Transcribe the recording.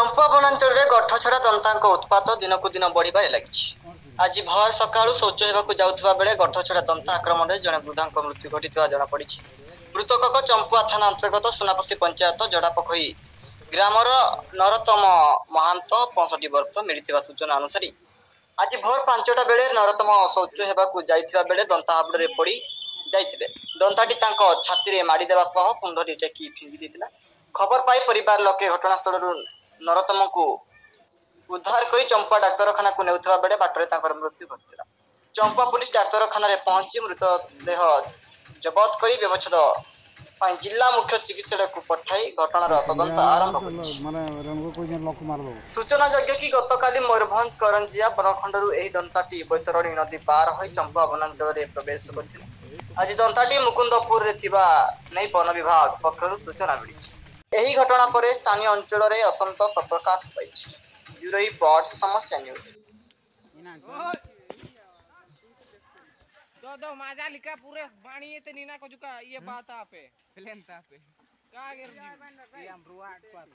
चंपा वनांचल गठछड़ा दंता उत्पात दिन को दिन बढ़े लगी। आज भर सका शौच होगा जाऊा बेले गठछड़ा दंता आक्रमण में जड़े वृद्धा मृत्यु घटी जमापड़ी। मृतक चंपुआ थाना अंतर्गत सुनापसी पंचायत जड़ापोखरी ग्रामर नरोत्तम महांत 65 वर्ष मिलता सूचना अनुसार आज भोर 5टा बेले नरोत्तम शौच होगा जाइथिबा बेले दंता हाबुड़े पड़ी जाइथिबे। दंताटी छाती में माड़देवा सह सुंदरी टेकी फिंगी देथिला। खबर पाई परिवार लोके घटनास्थल नरोत्तम को उद्धार कर चंपा डाक्तरखाना को नेउथबा बेले बाटरे तांकर मृत्यु घटिला। चंपा पुलिस डाक्तरखाना पहुंची मृतदेह जबत कर व्यवच्छेद जिला मुख्य चिकित्सालय को पठाई घटनार तदंत आरंभ होइछि। सूचना योग्य कि गतकाली मयूरभंज करंजिया बनखंडरू एही दंताटी बैतरणी नदी पार होई चंपा वनांचल रे प्रवेश करथिले। आज दंताटी मुकुंदपुर रे थिबा नै वन विभाग पक्षरु सूचना मिलिछि। एही घटना पर स्थानीय अंचल रे असंतोष प्रकाश पाइछि। ब्यूरो रिपोर्ट समस्या न्यूज। दो माझा लिखा पूरे पानी ये ते नीना को जुका ये बात पे प्लेन पे का गिर जी ये हम रुआ 4